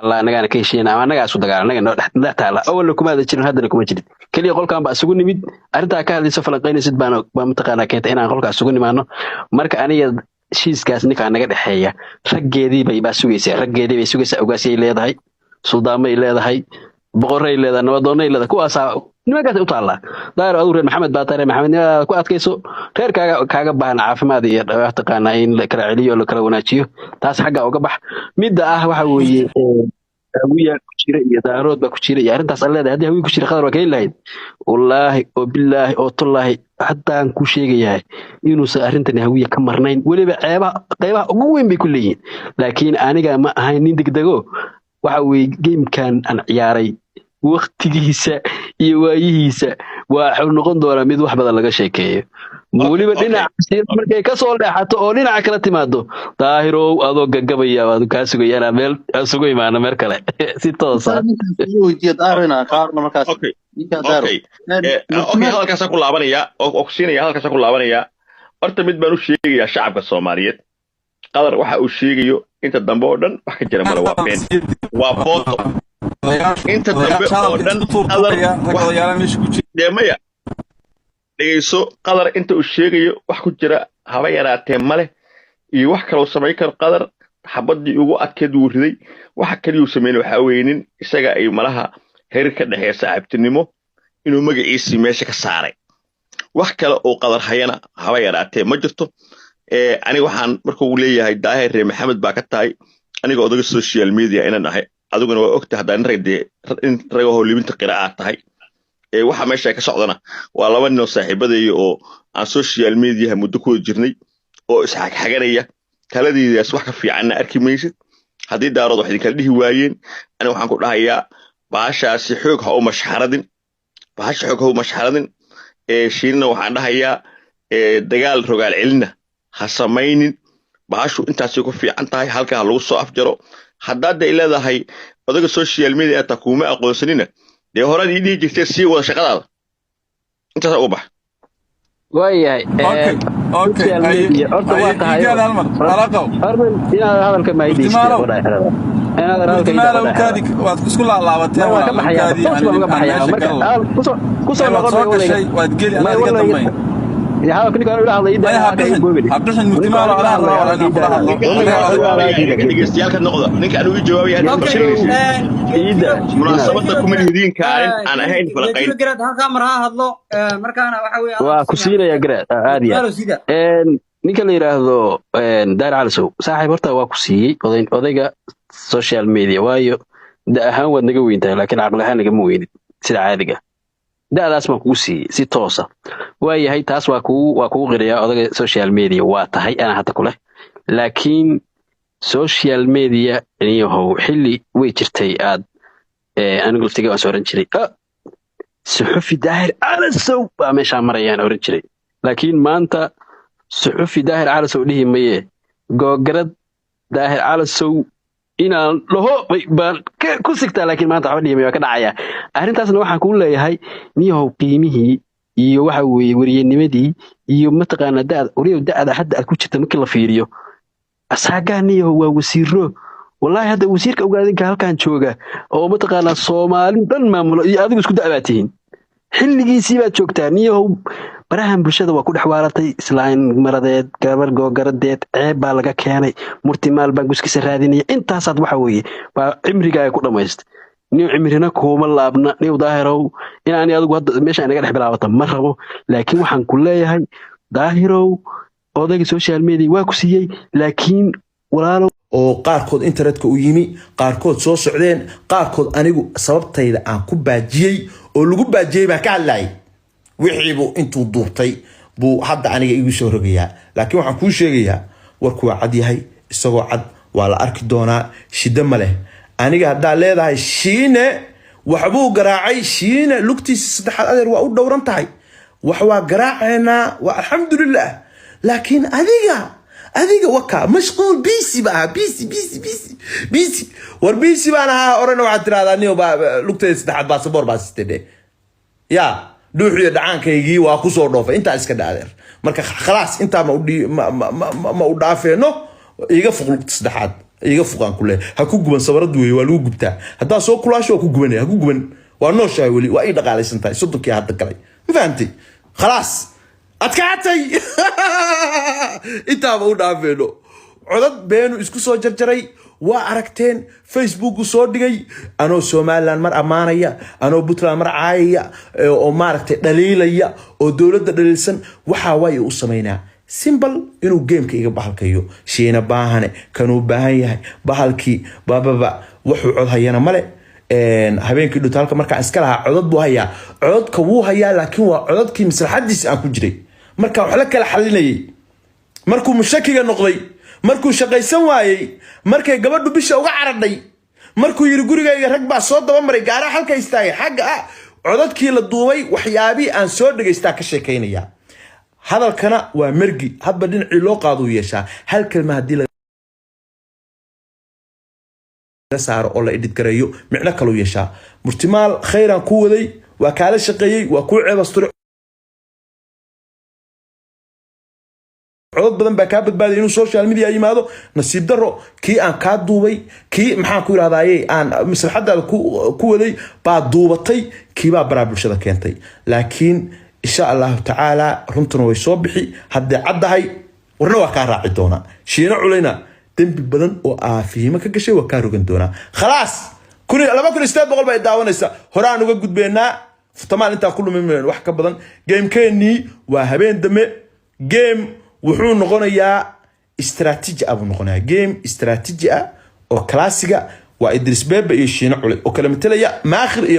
الله أنا كان كيشين أنا قاعد صدق أنا لا تعالى أول لكم هذا الشيء هذا لكم أجري كل يقول كان بأسقوني ميد أرتا كان لسه فلقيني سد بانو بمتقنا كنت أنا أقول كأسقوني معنا مرك أنا شيز كاس نك أنا قاعد حيا رجدي بيسويس رجدي بيسويس أوجاسي إلى هاي صدام إلى هاي بقرة إلى هذا نودون إلى هذا كواسا ما قاعد أطلع داير أدور محمد باتري محمد كوات كيسو غير كاجا بان عارف ما دي اعتقانا إن كرعلي ولا كروناتشيو تاس حاجة وقبح مدة وحوي هوية كشيرة يا دارود بكشيرة يا رنت أصلا هذه هوية كشيرة خضر وكيل لاين والله وبالله والله حتى أن كشيء جاي إنه سأرنتني هوية كمرنين ولا قيبة قوين بكلين لكن أنا جا ما هاي نيندك دقو وحوي جيم كان أنا عياري وقتيسا يواييسا waxuu noqon doonaa mid wax badan laga sheekeeyo waliba dhinaca markay ka soo leexato oo dhinaca kala timaado daahirow adoo gagabaya waad ka sugayaan meel sugo imaana meel kale si toos ah halkaas ku laabanaya oo ku siinaya halkaas ku laabanaya horta mid baan u sheegayaa shacabka Soomaaliyeed qadar waxa uu sheegayo inta dambe oo dhan wax ka jira mala waa been waa photo inta dambe oo dhan deemaya dhegeyso qadar inta uu sheegayo wax ku jira haba yaraatee male iyo wax kale oo sameey kar qadar xabadii ugu adkeed uu riday waxa kaliya uu sameeyay waxa weeynin isaga ay malaha heer ka dhaxeeya saaxiibtinimo inuu magaciisa meesha ka saaray wax kale oo qadar hayana haba yaraatee ma jirto aniga waxaan markuu leeyahay daahir maxamed baa ka tahay aniga odaga social media inaan ahay aduguna waa ogtahay hadaan rago howlibinta qiraa'ad tahay waxa meesha ka socdana waa laba nin oo saaxiibaday oo aan social media muddo ku jirnay oo isxaq xaganaya taladiidaas wax ka fiican arki maysid hadii daarad wax idin kala dhihi waayeen aniga waxaan ku dhahayaa baashaasi xoog ha u mashxaradin baasha xoog ha u mashxaradin shiina waxaan dhahayaa dagaal rogaal celina ha samaynin baashu intaas ku fiican tahay halka lagu soo afjaro haddaad ay leedahay odaga social media ta kuma aqoonsanina de horad idii jirtay si wada shaqadaada intaas ugu bax waayahay okay horta waa tahay arman inaad hadalka ma idin inaad hadalka waad isku laalaabateen waa ka baxaya ku soo noqon waad geli adiga damay يا هذا كني كانوا يلاحظوا يدا habdashan mutimaal ala hadla dhegeystayaal ka noqda ninka aanu jawaabayay يدا munaasabada kuma lihiin kaarin aan ahayn falaqayn grad halka marha hadlo markaana waxa weeyaan waa ku siinaya grad aadiya ninka la yiraahdo daar calasow saaxiib horta waa ku siiyay odayga social media waayo da ahaan wad naga weyntahay laakiin aqal ahaan naga ma weynid sida caadiga daadaas ma ku siiyay si toos ah waayahay taas waa ku qiriyaa odaga social media waa tahay ana hadda kule laakiin social media iniyo xilli way jirtay aad anigu laftiga waan soo oran jiray suxufi daahir calasow baa meesha marayaan oran jiray laakiin maanta suxufi daahir calasow dhihi maye googarad daahir calasow inaan laho baan ku sigtaa laakiin maanta waxa dhiimay ka dhacaya arrintaasna waxaan ku leeyahay niyow qiimihii iyo waxa weeye wariyanimadii iyo mataqaana daada hadda aad ku jirta markii la fiiriyo asaaganiyo waa wasiiro wallahi hadda wasiirka ogaadinka halkan jooga oo mataqaana Soomaali dhan maamulo iyo adigu isku dacbaatiin xilligiisii baad joogtaa niyo barahan bulshada waa ku dhaxwaalatay islaan maradeed gabar googaradeed ceeb baa laga keenay murtimaal baan guskiisa raadinaya intaasaad waxa weeye baa cimrigaaga ku dhamaystay niyo cimrina kuma laabna niyo daahirow inaan adigu hadda meesha inaga dhex bilaabata ma rabo laakiin waxaan ku leeyahay daahirow odayga social media waa ku siiyay laakiin walaalo oo qaarkood internetka u yimi qaarkood soo socdeen qaarkood anigu sababtayda aan ku baajiyay oo lagu baajiyay baa ka hadlay wixii buu intuu duubtay buu hadda aniga igu soo rogayaa laakiin waxaan ku sheegayaa warku waa cad yahay isagoo cad waa la arki doonaa shida ma leh aniga hadda leedahay shiine waxbuu garaacay shiine lugtiisa saddexaad adeer waa u dhowran tahay wax waa garaacayna waa alxamdulillah laakiin adiga waka mashquul busy war busy baan ahaa orana waxaad tiraahdaa niyo baa lugteeda saddexaad baasaboor baa sitay ya dhuuxiyo dhacaankaygii waa ku soo dhoofay intaa iska dhaadeer marka khalaas intaa ma u dhaafeeno iga fuq lugta saddexaad iga fuqaan kule ha ku guban sabarad weey waa lagu gubtaa hadaa soo kulaasho ku gubanay ha ku guban waa noo shaay wali waa ay dhaqaalaysan tahay sodonkii hadda galay ma fahamtay خلاص adkaatay inta uu dhaafeeno codad beenu isku soo jarjaray waa aragteen Facebook soo dhigay anoo Soomaaliland mar amaanaya anoo Puntland mar caayaya oo maaragtay dhaliilaya oo dawladda dhaliilsan waxa way u sameynaa simple inuu gameka iga bahalkayo sheena baahane kanuu baahan yahay bahalkii baba wuxuu cod hayana male habeenkii dhutaalka marka iska laha codad buu hayaa codadka wuu hayaa laakiin waa codadkii maslaxadiisa aan ku jiray marka wax la kala xalinayay markuu mushakiga noqday markuu shaqaysan waayay markay gabadhu bisha uga caradhay markuu yiri gurigayga rag baa soo daba maray gaara halka istaagay xagga codadkii la duubay waxyaabii aan soo dhageystaa ka sheekaynaya hadalkana waa margi hadba dhinacii loo qaado yeeshaa hal kalma hadii saaro oo la edit gareeyo micna kale yeeshaa murtimaal khayran ku waday waa kaala shaqeeyay waa ku ceebastur cod badan ba ka badbaaday inuu social media yimaado nasiib daro kii aan ka duubay kii maxaan ku yiraahdaayay aan maslaxadaada ku waday baa duubatay kii baa baraha bulshada keentay laakiin insha Allah ta'ala runtuna way soo bixi hadda cadahay warna waa ka raaci doona shiina culayna dambi badan oo aafihima ka gashay waa ka rogan doona خلاص kuni 2,700 bay daawanaysa horaan uga gudbeena futamaan inta kullu mimeen wax ka badan gamekeeni waa habeen dame game wuxuu noqonayaa istiraatiiji abu noqonayaa game istiraatiiji oo classiga waa Idris Bebe iyo shiina culay oo kala metelaya maakhir